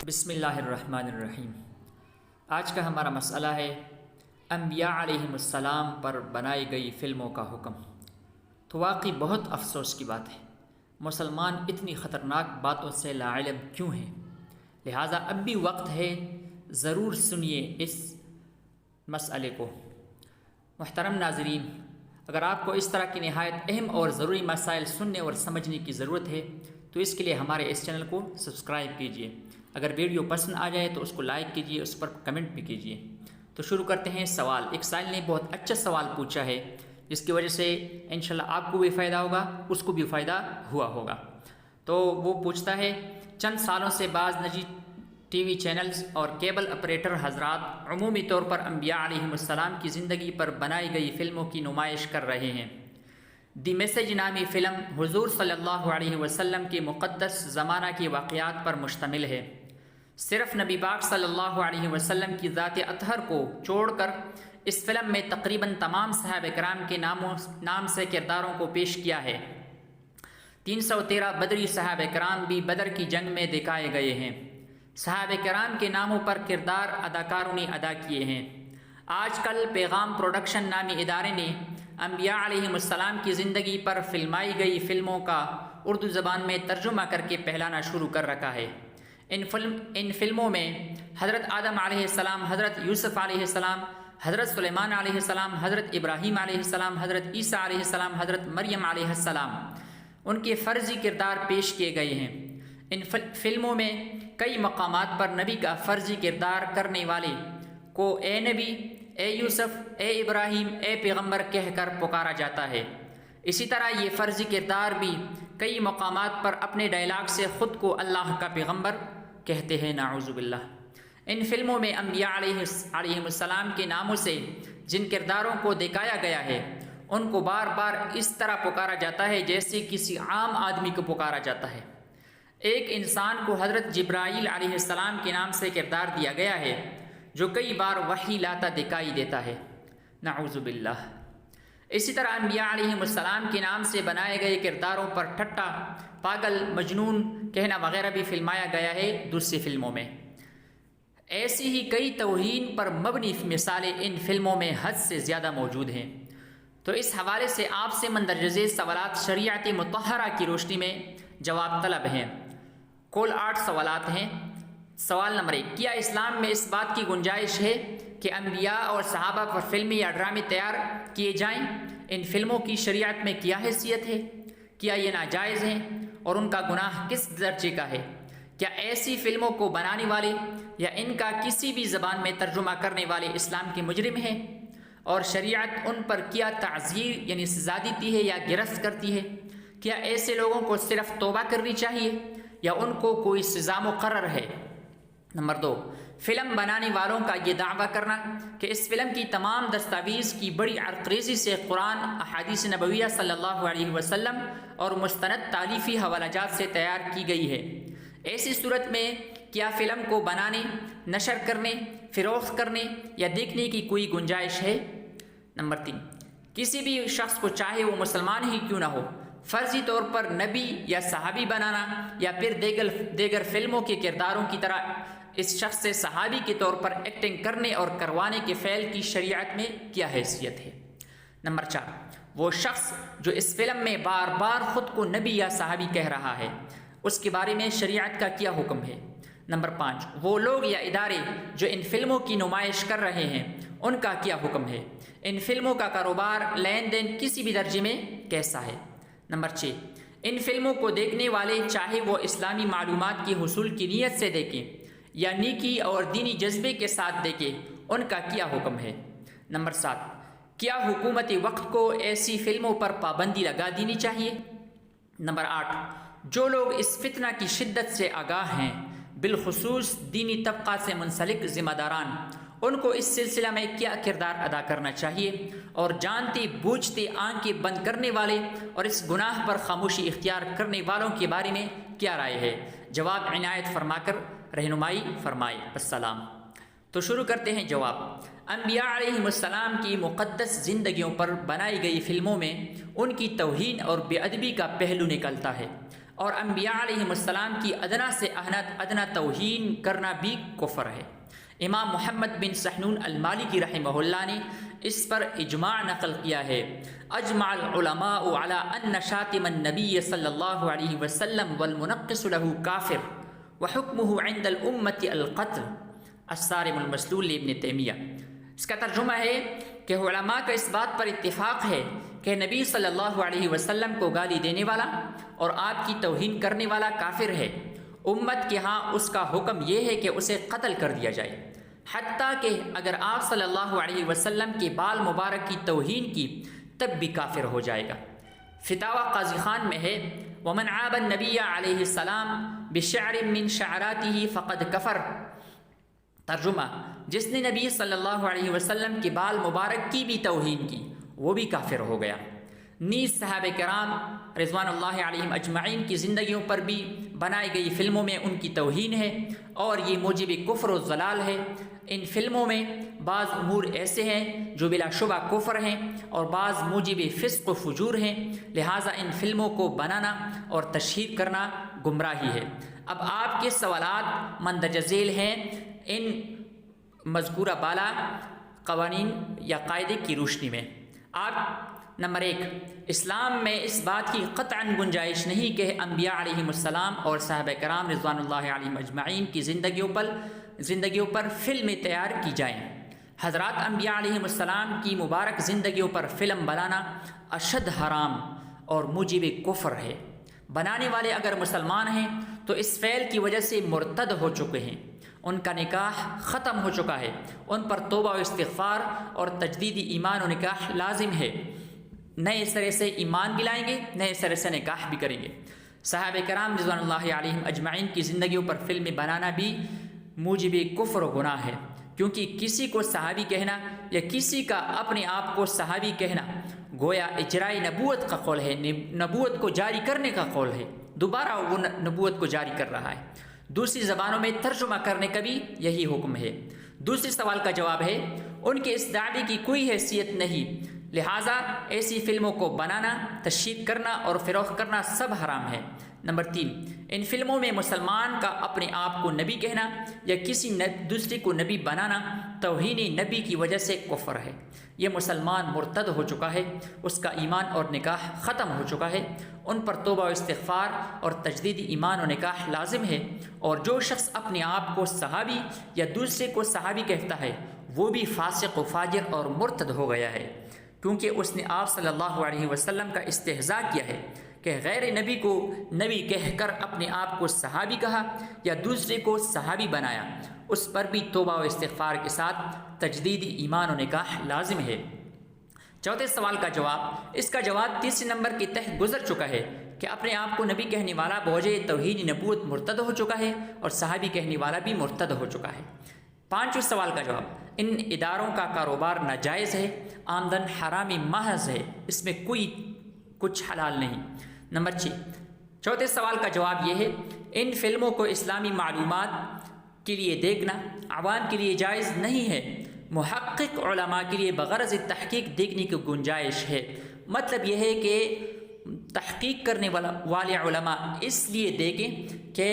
بسم اللہ الرحمن الرحیم۔ آج کا ہمارا مسئلہ ہے انبیاء علیہم السلام پر بنائی گئی فلموں کا حکم۔ تو واقعی بہت افسوس کی بات ہے، مسلمان اتنی خطرناک باتوں سے لا علم کیوں ہیں؟ لہٰذا اب بھی وقت ہے، ضرور سنیے اس مسئلے کو۔ محترم ناظرین، اگر آپ کو اس طرح کی نہایت اہم اور ضروری مسائل سننے اور سمجھنے کی ضرورت ہے تو اس کے لیے ہمارے اس چینل کو سبسکرائب کیجیے۔ اگر ویڈیو پسند آ جائے تو اس کو لائک کیجیے، اس پر کمنٹ بھی کیجیے۔ تو شروع کرتے ہیں سوال۔ ایک سائل نے بہت اچھا سوال پوچھا ہے جس کی وجہ سے انشاءاللہ آپ کو بھی فائدہ ہوگا، اس کو بھی فائدہ ہوا ہوگا۔ تو وہ پوچھتا ہے، چند سالوں سے بعض نجی ٹی وی چینلز اور کیبل آپریٹر حضرات عمومی طور پر انبیاء علیہم السلام کی زندگی پر بنائی گئی فلموں کی نمائش کر رہے ہیں۔ دی میسیج نامی فلم حضور صلی اللہ علیہ وسلم کے مقدس زمانہ کے واقعات پر مشتمل ہے۔ صرف نبی پاک صلی اللہ علیہ وسلم کی ذات اطہر کو چھوڑ کر اس فلم میں تقریباً تمام صحابہ کرام کے نام سے کرداروں کو پیش کیا ہے۔ 313 بدری صحابہ کرام بھی بدر کی جنگ میں دکھائے گئے ہیں۔ صحابہ کرام کے ناموں پر کردار اداکاروں نے ادا کیے ہیں۔ آج کل پیغام پروڈکشن نامی ادارے نے انبیاء علیہم السلام کی زندگی پر فلمائی گئی فلموں کا اردو زبان میں ترجمہ کر کے پھیلانا شروع کر رکھا ہے۔ ان فلموں میں حضرت آدم علیہ السلام، حضرت یوسف علیہ السلام، حضرت سلیمان علیہ السلام، حضرت ابراہیم علیہ السلام، حضرت عیسیٰ علیہ السلام، حضرت مریم علیہ السلام ان کے فرضی کردار پیش کیے گئے ہیں۔ ان فلموں میں کئی مقامات پر نبی کا فرضی کردار کرنے والے کو اے نبی، اے یوسف، اے ابراہیم، اے پیغمبر کہہ کر پکارا جاتا ہے۔ اسی طرح یہ فرضی کردار بھی کئی مقامات پر اپنے ڈائلاگ سے خود کو اللہ کا پیغمبر کہتے ہیں، نعوذ باللہ۔ ان فلموں میں انبیاء علیہم السلام کے ناموں سے جن کرداروں کو دکھایا گیا ہے ان کو بار بار اس طرح پکارا جاتا ہے جیسے کسی عام آدمی کو پکارا جاتا ہے۔ ایک انسان کو حضرت جبرائیل علیہ السلام کے نام سے کردار دیا گیا ہے جو کئی بار وحی لاتا دکھائی دیتا ہے، نعوذ باللہ۔ اسی طرح انبیاء علیہم السلام کے نام سے بنائے گئے کرداروں پر ٹھٹا، پاگل، مجنون کہنا وغیرہ بھی فلمایا گیا ہے دوسری فلموں میں۔ ایسی ہی کئی توہین پر مبنی مثالیں ان فلموں میں حد سے زیادہ موجود ہیں۔ تو اس حوالے سے آپ سے مندرجہ ذیل سوالات شریعت مطہرہ کی روشنی میں جواب طلب ہیں۔ کل 8 سوالات ہیں۔ سوال نمبر 1، کیا اسلام میں اس بات کی گنجائش ہے کہ انبیاء اور صحابہ پر فلمیں یا ڈرامے تیار کیے جائیں؟ ان فلموں کی شریعت میں کیا حیثیت ہے؟ کیا یہ ناجائز ہیں اور ان کا گناہ کس درجے کا ہے؟ کیا ایسی فلموں کو بنانے والے یا ان کا کسی بھی زبان میں ترجمہ کرنے والے اسلام کے مجرم ہیں؟ اور شریعت ان پر کیا تعزیر یعنی سزا دیتی ہے یا گرفت کرتی ہے؟ کیا ایسے لوگوں کو صرف توبہ کرنی چاہیے یا ان کو کوئی سزا مقرر ہے؟ نمبر 2، فلم بنانے والوں کا یہ دعویٰ کرنا کہ اس فلم کی تمام دستاویز کی بڑی عرقریزی سے قرآن، احادیث نبویہ صلی اللہ علیہ وسلم اور مستند تالیفی حوالہ جات سے تیار کی گئی ہے۔ ایسی صورت میں کیا فلم کو بنانے، نشر کرنے، فروخت کرنے یا دیکھنے کی کوئی گنجائش ہے؟ نمبر 3، کسی بھی شخص کو چاہے وہ مسلمان ہی کیوں نہ ہو، فرضی طور پر نبی یا صحابی بنانا یا پھر دیگر فلموں کے کرداروں کی طرح اس شخص سے صحابی کے طور پر ایکٹنگ کرنے اور کروانے کے فعل کی شریعت میں کیا حیثیت ہے؟ نمبر 4، وہ شخص جو اس فلم میں بار بار خود کو نبی یا صحابی کہہ رہا ہے اس کے بارے میں شریعت کا کیا حکم ہے؟ نمبر 5، وہ لوگ یا ادارے جو ان فلموں کی نمائش کر رہے ہیں ان کا کیا حکم ہے؟ ان فلموں کا کاروبار، لین دین کسی بھی درجے میں کیسا ہے؟ نمبر 6، ان فلموں کو دیکھنے والے چاہے وہ اسلامی معلومات کے حصول کی نیت سے دیکھیں یا نیکی اور دینی جذبے کے ساتھ دیکھیں، ان کا کیا حکم ہے؟ نمبر 7، کیا حکومت وقت کو ایسی فلموں پر پابندی لگا دینی چاہیے؟ نمبر 8، جو لوگ اس فتنہ کی شدت سے آگاہ ہیں، بالخصوص دینی طبقہ سے منسلک ذمہ داران، ان کو اس سلسلہ میں کیا کردار ادا کرنا چاہیے؟ اور جانتے بوجھتے آنکھیں بند کرنے والے اور اس گناہ پر خاموشی اختیار کرنے والوں کے بارے میں کیا رائے ہے؟ جواب عنایت فرما کر رہنمائی فرمائے۔ السلام۔ تو شروع کرتے ہیں جواب۔ انبیاء علیہم السلام کی مقدس زندگیوں پر بنائی گئی فلموں میں ان کی توہین اور بے ادبی کا پہلو نکلتا ہے اور انبیاء علیہم السلام کی ادنا سے ادنا توہین کرنا بھی کفر ہے۔ امام محمد بن سحنون المالکی رحمہ اللہ نے اس پر اجماع نقل کیا ہے۔ اجمع العلماء على ان شاتم النبی صلی اللہ علیہ وسلم والمنقص له کافر وحکمه عند الامة القتل، الصارم المسلول لابن تیمیہ۔ اس کا ترجمہ ہے کہ علماء کا اس بات پر اتفاق ہے کہ نبی صلی اللہ علیہ وسلم کو گالی دینے والا اور آپ کی توہین کرنے والا کافر ہے۔ امت کے ہاں اس کا حکم یہ ہے کہ اسے قتل کر دیا جائے، حتیٰ کہ اگر آپ صلی اللہ علیہ وسلم کے بال مبارک کی توہین کی تب بھی کافر ہو جائے گا۔ فتاوی قاضی خان میں ہے ومن عاب النبی علیہ السلام بشعر من شعراته فقد کفر۔ ترجمہ، جس نے نبی صلی اللہ علیہ وسلم کے بال مبارک کی بھی توہین کی وہ بھی کافر ہو گیا۔ نیز صحابہ کرام رضوان اللہ علیہم اجمعین کی زندگیوں پر بھی بنائی گئی فلموں میں ان کی توہین ہے اور یہ موجب کفر و ضلال ہے۔ ان فلموں میں بعض امور ایسے ہیں جو بلا شبہ کفر ہیں اور بعض موجب فسق و فجور ہیں، لہٰذا ان فلموں کو بنانا اور تشہیر کرنا گمراہی ہے۔ اب آپ کے سوالات مندرجہ ذیل ہیں ان مذکورہ بالا قوانین یا قاعدے کی روشنی میں۔ آپ نمبر 1، اسلام میں اس بات کی قطعاً گنجائش نہیں کہ انبیاء علیہم السلام اور صحابہ کرام رضوان اللہ علیہم اجمعین کی زندگیوں پر فلمیں تیار کی جائیں۔ حضرات انبیاء علیہم السلام کی مبارک زندگیوں پر فلم بنانا اشد حرام اور موجب کفر ہے۔ بنانے والے اگر مسلمان ہیں تو اس فعل کی وجہ سے مرتد ہو چکے ہیں، ان کا نکاح ختم ہو چکا ہے، ان پر توبہ و استغفار اور تجدید ایمان و نکاح لازم ہے۔ نئے سرے سے ایمان بھی لائیں گے، نئے سرے سے نکاح بھی کریں گے۔ صحابہ کرام رضوان اللہ علیہم اجمعین کی زندگیوں پر فلمیں بنانا بھی موجب کفر و گناہ ہے، کیونکہ کسی کو صحابی کہنا یا کسی کا اپنے آپ کو صحابی کہنا گویا اجراء نبوت کا قول ہے، نبوت کو جاری کرنے کا قول ہے، دوبارہ وہ نبوت کو جاری کر رہا ہے۔ دوسری زبانوں میں ترجمہ کرنے کا بھی یہی حکم ہے۔ دوسرے سوال کا جواب ہے ان کے اس دعوے کی کوئی حیثیت نہیں، لہٰذا ایسی فلموں کو بنانا، تشہیر کرنا اور فروخت کرنا سب حرام ہے۔ نمبر 3، ان فلموں میں مسلمان کا اپنے آپ کو نبی کہنا یا کسی دوسرے کو نبی بنانا توہین نبی کی وجہ سے کفر ہے۔ یہ مسلمان مرتد ہو چکا ہے، اس کا ایمان اور نکاح ختم ہو چکا ہے، ان پر توبہ و استغفار اور تجدید ایمان و نکاح لازم ہے، اور جو شخص اپنے آپ کو صحابی یا دوسرے کو صحابی کہتا ہے وہ بھی فاسق و فاجر اور مرتد ہو گیا ہے، کیونکہ اس نے آپ صلی اللہ علیہ وسلم کا استہزاء کیا ہے کہ غیر نبی کو نبی کہہ کر اپنے آپ کو صحابی کہا یا دوسرے کو صحابی بنایا، اس پر بھی توبہ و استغفار کے ساتھ تجدید ایمان و نکاح لازم ہے۔ چوتھے سوال کا جواب، اس کا جواب تیسرے نمبر کے تحت گزر چکا ہے کہ اپنے آپ کو نبی کہنے والا بوجہ توہین نبوت مرتد ہو چکا ہے اور صحابی کہنے والا بھی مرتد ہو چکا ہے۔ پانچویں سوال کا جواب، ان اداروں کا کاروبار ناجائز ہے، آمدن حرامی محض ہے، اس میں کچھ حلال نہیں۔ نمبر 6، چوتھے سوال کا جواب یہ ہے ان فلموں کو اسلامی معلومات کے لیے دیکھنا عوام کے لیے جائز نہیں ہے، محقق علماء کے لیے بغرض تحقیق دیکھنے کی گنجائش ہے۔ مطلب یہ ہے کہ تحقیق کرنے والے علماء اس لیے دیکھیں کہ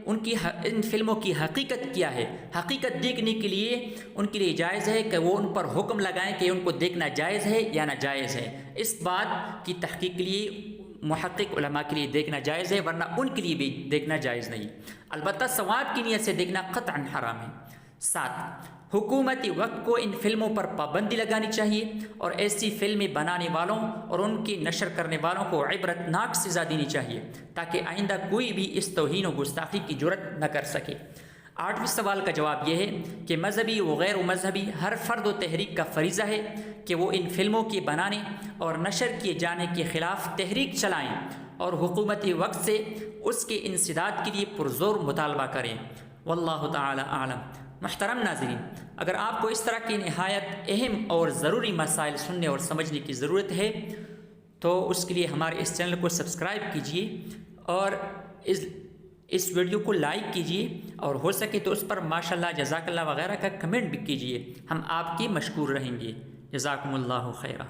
ان فلموں کی حقیقت کیا ہے، حقیقت دیکھنے کے لیے ان کے لیے جائز ہے کہ وہ ان پر حکم لگائیں کہ ان کو دیکھنا جائز ہے یا ناجائز ہے۔ اس بات کی تحقیق کے لیے محقق علماء کے لیے دیکھنا جائز ہے، ورنہ ان کے لیے بھی دیکھنا جائز نہیں، البتہ ثواب کی نیت سے دیکھنا قطعاً حرام ہے۔ 7، حکومتی وقت کو ان فلموں پر پابندی لگانی چاہیے اور ایسی فلمیں بنانے والوں اور ان کی نشر کرنے والوں کو عبرتناک سزا دینی چاہیے تاکہ آئندہ کوئی بھی اس توہین و گستاخی کی جرات نہ کر سکے۔ 8ویں سوال کا جواب یہ ہے کہ مذہبی و غیر مذہبی ہر فرد و تحریک کا فریضہ ہے کہ وہ ان فلموں کے بنانے اور نشر کیے جانے کے خلاف تحریک چلائیں اور حکومتی وقت سے اس کے انسداد کے لیے پرزور مطالبہ کریں۔ واللہ تعالی اعلم۔ محترم ناظرین، اگر آپ کو اس طرح کی نہایت اہم اور ضروری مسائل سننے اور سمجھنے کی ضرورت ہے تو اس کے لیے ہمارے اس چینل کو سبسکرائب کیجیے اور اس ویڈیو کو لائک کیجیے، اور ہو سکے تو اس پر ماشاءاللہ جزاک اللہ وغیرہ کا کمنٹ بھی کیجیے، ہم آپ کی مشکور رہیں گے۔ جزاکم اللہ خیرہ۔